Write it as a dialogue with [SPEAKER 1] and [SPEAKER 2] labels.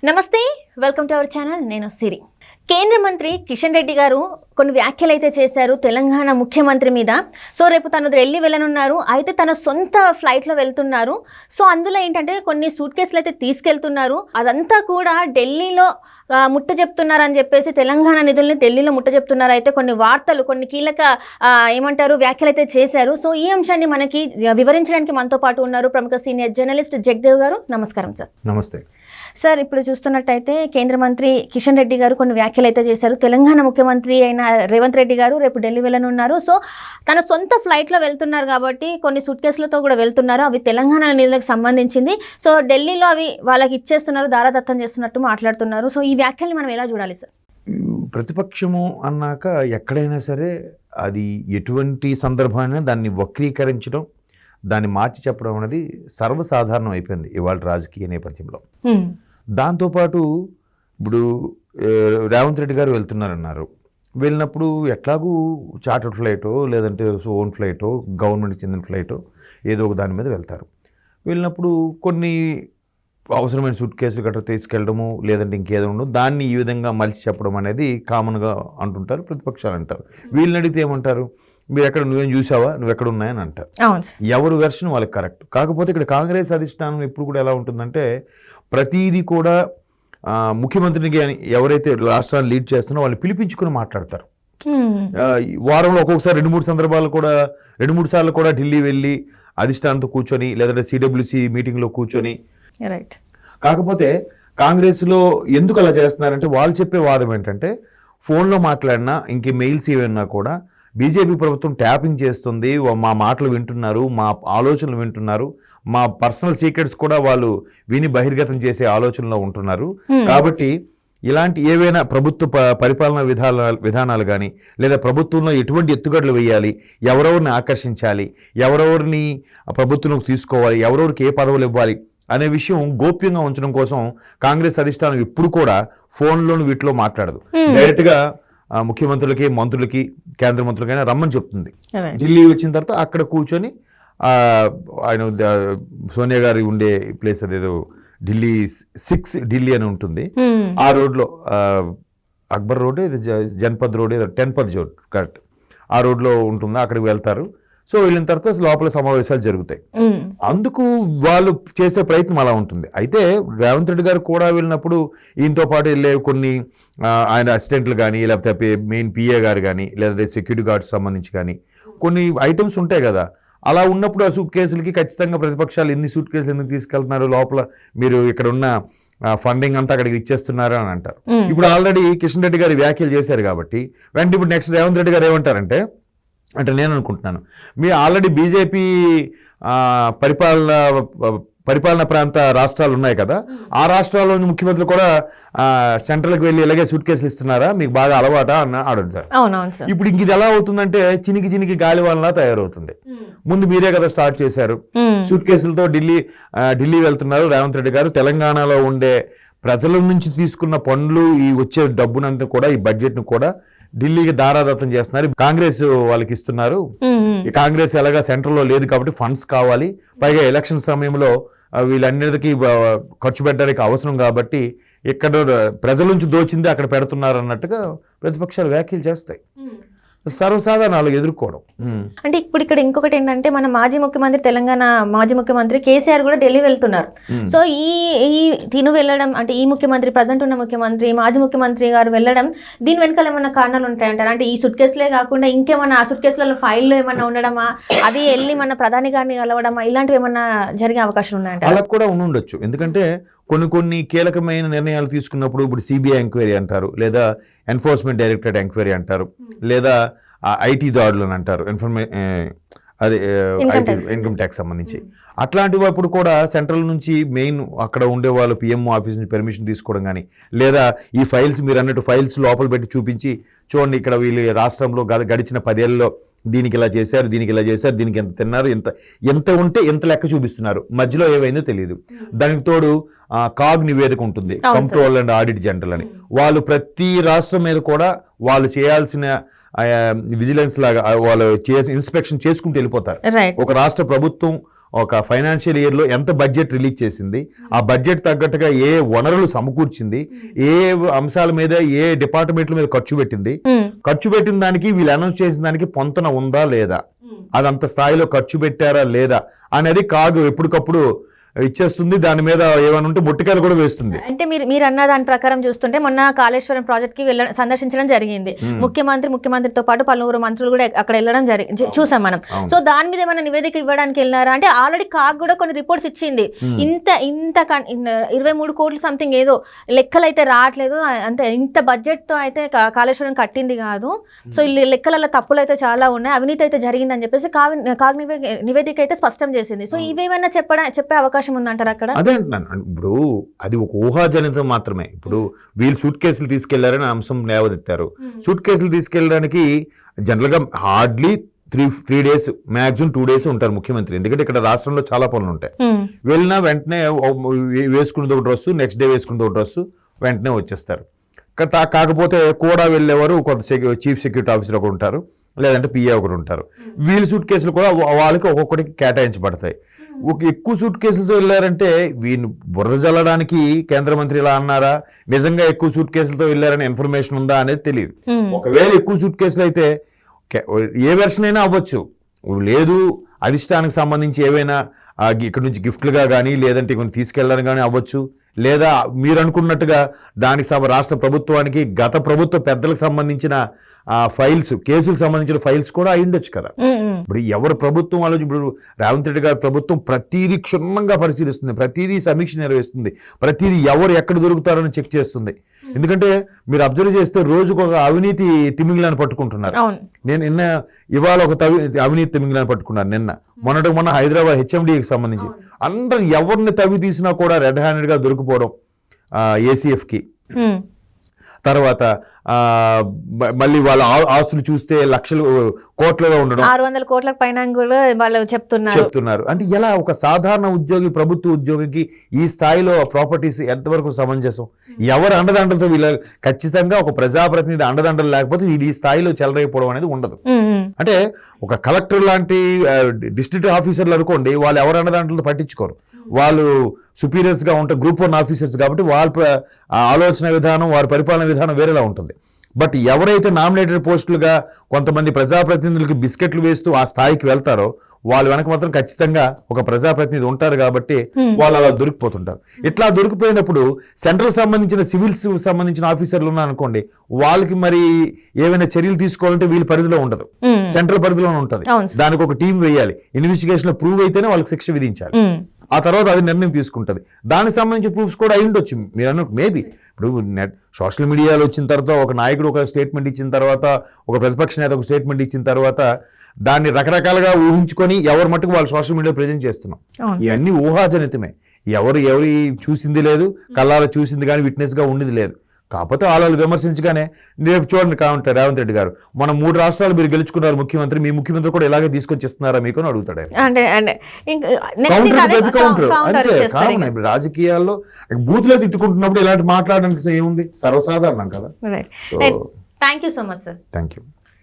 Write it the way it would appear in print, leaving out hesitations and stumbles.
[SPEAKER 1] నమస్తే, welcome to our channel. నేను సిరి. కేంద్ర మంత్రి కిషన్ రెడ్డి గారు కొన్ని వ్యాఖ్యలు అయితే చేశారు తెలంగాణ ముఖ్యమంత్రి మీద. సో రేపు తను ఢిల్లీ వెళ్ళనున్నారు, అయితే తన సొంత ఫ్లైట్లో వెళ్తున్నారు. సో అందులో ఏంటంటే కొన్ని సూట్ కేసులు అయితే తీసుకెళ్తున్నారు. అదంతా కూడా ఢిల్లీలో ముట్ట చెప్తున్నారని చెప్పేసి తెలంగాణ నిధుల్ని ఢిల్లీలో ముట్ట చెప్తున్నారు. అయితే కొన్ని వార్తలు, కొన్ని కీలక వ్యాఖ్యలు అయితే చేశారు. సో ఈ అంశాన్ని మనకి వివరించడానికి మనతో పాటు ఉన్నారు ప్రముఖ సీనియర్ జర్నలిస్ట్ జగదేవ్ గారు. నమస్కారం సార్.
[SPEAKER 2] నమస్తే
[SPEAKER 1] సార్. ఇప్పుడు చూస్తున్నట్టయితే కేంద్ర మంత్రి కిషన్ రెడ్డి గారు కొన్ని వ్యాఖ్యలు అయితే చేశారు. తెలంగాణ ముఖ్యమంత్రి అయిన రేవంత్ రెడ్డి గారు రేపు ఢిల్లీ వెళ్ళనున్నారు. సో తన సొంత ఫ్లైట్లో వెళ్తున్నారు కాబట్టి కొన్ని సూట్ కేసులతో కూడా వెళ్తున్నారు. అవి తెలంగాణ నిధులకు సంబంధించింది. సో ఢిల్లీలో అవి వాళ్ళకి ఇచ్చేస్తున్నారు, దారాదత్తం చేస్తున్నట్టు మాట్లాడుతున్నారు. సో ఈ వ్యాఖ్యల్ని మనం ఎలా చూడాలి సార్?
[SPEAKER 2] ప్రతిపక్షము అన్నాక ఎక్కడైనా సరే అది ఎటువంటి సందర్భాన్ని దాన్ని వక్రీకరించడం, దాన్ని మార్చి చెప్పడం అనేది సర్వసాధారణం అయిపోయింది ఇవాళ రాజకీయ నేపథ్యంలో. దాంతోపాటు ఇప్పుడు రేవంత్ రెడ్డి గారు వెళ్తున్నారన్నారు. వెళ్ళినప్పుడు ఎట్లాగూ చార్టర్డ్ ఫ్లైటో లేదంటే ఓన్ ఫ్లైటో గవర్నమెంట్కి చెందిన ఫ్లైటో ఏదో ఒక దాని మీద వెళ్తారు. వెళ్ళినప్పుడు కొన్ని అవసరమైన సూట్ కేసులు గట్రా తీసుకెళ్ళడము లేదంటే ఇంకేదో ఉండవు, దాన్ని ఈ విధంగా మలిచి చెప్పడం అనేది కామన్గా అంటుంటారు, ప్రతిపక్షాలు అంటారు. వీళ్ళని అడిగితే ఏమంటారు, మీరు ఎక్కడ నువ్వేం చూసావా, నువ్వు ఎక్కడ ఉన్నాయని అంటారు. ఎవరు వెర్షన్ వాళ్ళకి కరెక్ట్. కాకపోతే ఇక్కడ కాంగ్రెస్ అధిష్టానం ఎప్పుడు కూడా ఎలా ఉంటుందంటే ప్రతీది కూడా ముఖ్యమంత్రికి ఎవరైతే రాష్ట్రాన్ని లీడ్ చేస్తున్నారో వాళ్ళు పిలిపించుకుని మాట్లాడతారు. వారంలో ఒక్కొక్కసారి 2-3 సార్లు కూడా ఢిల్లీ వెళ్ళి అధిష్టానంతో కూర్చొని లేదంటే సిడబ్ల్యూసి మీటింగ్లో కూర్చొని.
[SPEAKER 1] రైట్.
[SPEAKER 2] కాకపోతే కాంగ్రెస్లో ఎందుకు అలా చేస్తున్నారంటే వాళ్ళు చెప్పే వాదం ఏంటంటే ఫోన్లో మాట్లాడినా ఇంకే మెయిల్స్ ఏమైనా కూడా బీజేపీ ప్రభుత్వం ట్యాపింగ్ చేస్తుంది, మా మాటలు వింటున్నారు, మా ఆలోచనలు వింటున్నారు, మా పర్సనల్ సీక్రెట్స్ కూడా వాళ్ళు విని బహిర్గతం చేసే ఆలోచనలో ఉంటున్నారు. కాబట్టి ఇలాంటి ఏవైనా ప్రభుత్వ పరిపాలనా విధానాలు కానీ లేదా ప్రభుత్వంలో ఎటువంటి ఎత్తుగడలు వేయాలి, ఎవరెవరిని ఆకర్షించాలి, ఎవరెవరిని ప్రభుత్వంలోకి తీసుకోవాలి, ఎవరెవరికి ఏ పదవులు ఇవ్వాలి అనే విషయం గోప్యంగా ఉంచడం కోసం కాంగ్రెస్ అధిష్టానం ఎప్పుడు కూడా ఫోన్లోని వీటిలో మాట్లాడదు. డైరెక్ట్గా ముఖ్యమంత్రులకి, మంత్రులకి, కేంద్ర మంత్రులకైనా రమ్మని చెప్తుంది. ఢిల్లీ వచ్చిన తర్వాత అక్కడ కూర్చొని ఆయన సోనియా గారి ఉండే ప్లేస్ అదేదో ఢిల్లీ 6 ఢిల్లీ అని ఉంటుంది. ఆ రోడ్లో అక్బర్ రోడ్, ఇది జన్పద్ రోడ్, ఏదో 10పద్ రోడ్ కరెక్ట్, ఆ రోడ్లో ఉంటుంది. అక్కడికి వెళ్తారు. సో వెళ్ళిన తర్వాత లోపల సమావేశాలు జరుగుతాయి. అందుకు వాళ్ళు చేసే ప్రయత్నం అలా ఉంటుంది. అయితే రేవంత్ రెడ్డి గారు కూడా వెళ్ళినప్పుడు ఈయనతో పాటు వెళ్ళే కొన్ని ఆయన అసిస్టెంట్లు కానీ లేకపోతే మెయిన్ పిఏ గారు కానీ లేదంటే సెక్యూరిటీ గార్డ్స్ సంబంధించి కానీ కొన్ని ఐటమ్స్ ఉంటాయి కదా. అలా ఉన్నప్పుడు ఆ సూట్ కేసులకి ఖచ్చితంగా ప్రతిపక్షాలు ఎన్ని సూట్ కేసులు ఎందుకు తీసుకెళ్తున్నారు, లోపల మీరు ఇక్కడ ఉన్న ఫండింగ్ అంతా అక్కడికి ఇచ్చేస్తున్నారు అని అంటారు. ఇప్పుడు ఆల్రెడీ కిషన్ రెడ్డి గారు వ్యాఖ్యలు చేశారు కాబట్టి వెంటనే ఇప్పుడు నెక్స్ట్ రేవంత్ రెడ్డి గారు ఏమంటారంటే, అంటే నేను అనుకుంటున్నాను మీరు ఆల్రెడీ బీజేపీ పరిపాలన ప్రాంత రాష్ట్రాలు ఉన్నాయి కదా, ఆ రాష్ట్రాల్లోని ముఖ్యమంత్రులు కూడా సెంట్రల్కి వెళ్ళి ఇలాగే సూట్ కేసులు ఇస్తున్నారా, మీకు బాగా అలవాటా అని అడుగుతారు. ఇప్పుడు ఇంక ఇది ఎలా అవుతుందంటే చినికి గాలి వాళ్ళలా తయారవుతుంది. ముందు మీరే కదా స్టార్ట్ చేశారు, సూట్ కేసులతో ఢిల్లీ వెళ్తున్నారు రేవంత్ రెడ్డి గారు. తెలంగాణలో ఉండే ప్రజల నుంచి తీసుకున్న పనులు, ఈ వచ్చే డబ్బునంతా కూడా, ఈ బడ్జెట్ను కూడా ఢిల్లీకి దారాదత్తం చేస్తున్నారు. కాంగ్రెస్ వాళ్ళకి ఇస్తున్నారు. ఈ కాంగ్రెస్ ఎలాగా సెంట్రల్లో లేదు కాబట్టి ఫండ్స్ కావాలి, పైగా ఎలక్షన్ సమయంలో వీళ్ళన్నిటికీ ఖర్చు పెట్టడానికి అవసరం కాబట్టి ఇక్కడ ప్రజల నుంచి దోచింది అక్కడ పెడుతున్నారు అన్నట్టుగా ప్రతిపక్షాలు వ్యాఖ్యలు చేస్తాయి. సర్వసాధారణాలు ఎదుర్కోవడం.
[SPEAKER 1] అంటే ఇప్పుడు ఇక్కడ ఇంకొకటి ఏంటంటే మన తెలంగాణ మాజీ ముఖ్యమంత్రి కేసీఆర్ కూడా ఢిల్లీ వెళ్తున్నారు. సో ఈ తిను వెళ్ళడం అంటే ఈ ముఖ్యమంత్రి, ప్రజెంట్ ఉన్న ముఖ్యమంత్రి, మాజీ ముఖ్యమంత్రి గారు వెళ్ళడం దీని వెనకాల ఏమన్నా కారణాలు ఉంటాయంటారు? అంటే ఈ సుట్ కేసులే కాకుండా ఇంకేమన్నా ఆ సుట్ కేసులలో ఫైల్లో ఏమన్నా ఉండడమా, అది వెళ్ళి మన ప్రధాని గారిని కలవడమా, ఇలాంటివి ఏమన్నా జరిగే అవకాశం ఉన్నాయంట?
[SPEAKER 2] అలా కూడా ఉండొచ్చు. ఎందుకంటే కొన్ని కీలకమైన నిర్ణయాలు తీసుకున్నప్పుడు ఇప్పుడు సిబిఐ ఎంక్వైరీ అంటారు, లేదా ఎన్ఫోర్స్మెంట్ డైరెక్టరేట్ ఎంక్వైరీ అంటారు, లేదా ఐటీ దాడులు అని అంటారు, అదే ఇన్కమ్ ట్యాక్స్ సంబంధించి. అట్లాంటివి అప్పుడు కూడా సెంట్రల్ నుంచి మెయిన్ అక్కడ ఉండే వాళ్ళు పిఎంఓ ఆఫీస్ నుంచి పర్మిషన్ తీసుకోవడం కానీ, లేదా ఈ ఫైల్స్ మీరు అన్నట్టు ఫైల్స్ లోపల పెట్టి చూపించి చూడండి ఇక్కడ వీళ్ళు రాష్ట్రంలో గడిచిన 10 ఏళ్ళలో దీనికి ఇలా చేశారు, దీనికి ఇలా చేశారు, దీనికి ఎంత తిన్నారు, ఎంత ఉంటే ఎంత లెక్క చూపిస్తున్నారు, మధ్యలో ఏమైందో తెలియదు. దానికి తోడు కాగ్ నివేదిక ఉంటుంది, కంట్రోల్ అండ్ ఆడిట్ జనరల్ అని. వాళ్ళు ప్రతి రాష్ట్రం మీద కూడా వాళ్ళు చేయాల్సిన విజిలెన్స్ లాగా వాళ్ళు ఇన్స్పెక్షన్ చేసుకుంటూ వెళ్ళిపోతారు.
[SPEAKER 1] రైట్.
[SPEAKER 2] ఒక రాష్ట్ర ప్రభుత్వం ఒక ఫైనాన్షియల్ ఇయర్లో ఎంత బడ్జెట్ రిలీజ్ చేసింది, ఆ బడ్జెట్ తగ్గట్టుగా ఏ వనరులు సమకూర్చింది, ఏ అంశాల మీద ఏ డిపార్ట్మెంట్ల మీద ఖర్చు పెట్టింది, ఖర్చు పెట్టిన దానికి వీళ్ళు అనౌన్స్ చేసిన దానికి పొంతన ఉందా లేదా, అదంత స్థాయిలో ఖర్చు పెట్టారా లేదా అనేది కాగు ఎప్పటికప్పుడు ఇచ్చేస్తుంది. దాని మీద ఏమైనా ఉంటే ముట్టికాయలు కూడా వేస్తుంది.
[SPEAKER 1] అంటే మీరు అన్న దాని ప్రకారం చూస్తుంటే మొన్న కాళేశ్వరం ప్రాజెక్ట్ కి సందర్శించడం జరిగింది. ముఖ్యమంత్రితో పాటు పలువురు మంత్రులు కూడా అక్కడ వెళ్ళడం చూసాం మనం. సో దాని మీద ఏమైనా నివేదిక ఇవ్వడానికి వెళ్ళినారా అంటే ఆల్రెడీ కాగ్ కూడా కొన్ని రిపోర్ట్స్ ఇచ్చింది. ఇంత 23 కోట్లు సంథింగ్ ఏదో లెక్కలు అయితే రావట్లేదు, అంతే ఇంత బడ్జెట్ తో అయితే కాళేశ్వరం కట్టింది కాదు. సో ఈ లెక్కలలో తప్పులు అయితే చాలా ఉన్నాయి, అవినీతి అయితే జరిగిందని చెప్పేసి కాగ్ నివేదిక అయితే స్పష్టం చేసింది. సో ఇవేమైనా చెప్పే అవకాశం ఉందంటారు అక్కడ?
[SPEAKER 2] అదే ఇప్పుడు అది ఒక ఊహాజనితం మాత్రమే. ఇప్పుడు వీళ్ళు సూట్ కేసులు తీసుకెళ్లారని అంశం లేవనెత్తారు. సూట్ కేసులు తీసుకెళ్ళడానికి జనరల్ గా హార్డ్లీ 3 days మ్యాక్సిమం 2 days ఉంటారు ముఖ్యమంత్రి. ఎందుకంటే ఇక్కడ రాష్ట్రంలో చాలా పనులు ఉంటాయి. వెళ్ళినా వెంటనే వేసుకున్నది ఒక డ్రెస్సు, నెక్స్ట్ డే వేసుకున్నది ఒక డ్రెస్సు, వెంటనే వచ్చేస్తారు. కాకపోతే కూడా వెళ్ళేవారు కొంత చీఫ్ సెక్యూరిటీ ఆఫీసర్ ఒకరు ఉంటారు, లేదంటే పిఏ ఒకరు ఉంటారు. వీళ్ళ సూట్ కేసులు కూడా వాళ్ళకి ఒక్కొక్కటికి కేటాయించబడతాయి. ఎక్కువ సూట్ కేసులతో వెళ్ళారంటే వీళ్ళు బురద జల్లడానికి కేంద్ర మంత్రి ఇలా అన్నారా, నిజంగా ఎక్కువ సూట్ కేసులతో వెళ్ళారని ఇన్ఫర్మేషన్ ఉందా అనేది తెలియదు. ఒకవేళ ఎక్కువ సూట్ కేసులు అయితే ఏ వెర్షన్ అయినా అవ్వచ్చు, లేదు అధిష్టానికి సంబంధించి ఏవైనా ఇక్కడ నుంచి గిఫ్ట్లుగా కానీ లేదంటే కొన్ని తీసుకెళ్ళడానికి కానీ అవ్వచ్చు, లేదా మీరు అనుకున్నట్టుగా దానికి రాష్ట్ర ప్రభుత్వానికి గత ప్రభుత్వ పెద్దలకు సంబంధించిన ఫైల్స్, కేసులకు సంబంధించిన ఫైల్స్ కూడా అయి ఉండొచ్చు కదా. ఇప్పుడు ఎవరు ప్రభుత్వం ఆలోచన, ఇప్పుడు రేవంత్ రెడ్డి గారి ప్రభుత్వం ప్రతిదీ క్షుణ్ణంగా పరిశీలిస్తుంది, ప్రతిదీ సమీక్ష నిర్వహిస్తుంది, ప్రతిదీ ఎవరు ఎక్కడ దొరుకుతారని చెక్ చేస్తుంది. ఎందుకంటే మీరు అబ్జర్వ్ చేస్తే రోజుకు ఒక అవినీతి తిమింగిలాన్ని పట్టుకుంటున్నారు. నేను ఇవాళ ఒక అవినీతి తిమింగిలాన్ని పట్టుకున్నారు. మొన్న హైదరాబాద్ హెచ్ఎండికి సంబంధించి అందరం ఎవరిని తవ్వి తీసినా కూడా రెడ్ హ్యాండెడ్ గా దొరికిపోవడం ఏసీఎఫ్ కి. తర్వాత మళ్ళీ వాళ్ళ ఆస్తులు చూస్తే లక్షలు కోట్లలో ఉండడం,
[SPEAKER 1] 600 కోట్ల పైన కూడా వాళ్ళు చెప్తున్నారు.
[SPEAKER 2] అంటే ఎలా ఒక సాధారణ ఉద్యోగి, ప్రభుత్వ ఉద్యోగికి ఈ స్థాయిలో ప్రాపర్టీస్ ఎంతవరకు సమంజసం? ఎవరు అండదండలతో వీళ్ళ ఖచ్చితంగా ఒక ప్రజాప్రతినిధి అండదండలు లేకపోతే వీళ్ళు ఈ స్థాయిలో చెలరైపోవడం అనేది ఉండదు. అంటే ఒక కలెక్టర్ లాంటి డిస్ట్రిక్ట్ ఆఫీసర్లు అనుకోండి, వాళ్ళు ఎవరు అండదండలతో పట్టించుకోరు, వాళ్ళు సుపీరియర్స్ గా ఉంటారు, గ్రూప్ 1 ఆఫీసర్స్ కాబట్టి వాళ్ళ ఆలోచన విధానం, వారి పరిపాలన విధానం వేరేలా ఉంటుంది. బట్ ఎవరైతే నామినేటెడ్ పోస్టులుగా కొంతమంది ప్రజాప్రతినిధులకి బిస్కెట్లు వేస్తూ ఆ స్థాయికి వెళ్తారో వాళ్ళ వెనక మాత్రం ఖచ్చితంగా ఒక ప్రజాప్రతినిధి ఉంటారు కాబట్టి వాళ్ళు అలా దొరికిపోతుంటారు. ఇట్లా దొరికిపోయినప్పుడు సెంట్రల్ సంబంధించిన సివిల్స్ సంబంధించిన ఆఫీసర్లు ఉన్నారనుకోండి, వాళ్ళకి మరి ఏమైనా చర్యలు తీసుకోవాలంటే వీళ్ళ పరిధిలో ఉండదు, సెంట్రల్ పరిధిలోనే ఉంటుంది. దానికి ఒక టీం వేయాలి, ఇన్వెస్టిగేషన్ లో ప్రూవ్ అయితేనే వాళ్ళకి శిక్ష విధించాలి. ఆ తర్వాత అది నిర్ణయం తీసుకుంటుంది. దానికి సంబంధించిన ప్రూఫ్స్ కూడా అయి ఉండొచ్చు. మీరు అన్నట్టు మేబీ ఇప్పుడు సోషల్ మీడియాలో వచ్చిన తర్వాత ఒక నాయకుడు ఒక స్టేట్మెంట్ ఇచ్చిన తర్వాత, ఒక ప్రతిపక్ష నేత ఒక స్టేట్మెంట్ ఇచ్చిన తర్వాత దాన్ని రకరకాలుగా ఊహించుకొని ఎవరి మట్టుకు వాళ్ళు సోషల్ మీడియా ప్రజెంట్ చేస్తున్నాం. ఇవన్నీ ఊహాజనితమే. ఎవరి చూసింది లేదు, కళ్ళారా చూసింది కానీ విట్నెస్ గా ఉండేది లేదు. కాకపోతే వాళ్ళు విమర్శించగానే రేపు చూడండి కావుంటారు రేవంత్ రెడ్డి గారు, మన 3 రాష్ట్రాలు మీరు గెలుచుకున్నారు ముఖ్యమంత్రి, మీ ముఖ్యమంత్రి కూడా ఇలాగే తీసుకొచ్చిస్తున్నారా మీకు అని అడుగుతాడు. ఇప్పుడు రాజకీయాల్లో బూత్లో తిట్టుకుంటున్నప్పుడు ఇలాంటి మాట్లాడడానికి ఏముంది, సర్వసాధారణం కదా.
[SPEAKER 1] Thank you so much sir.
[SPEAKER 2] Thank you.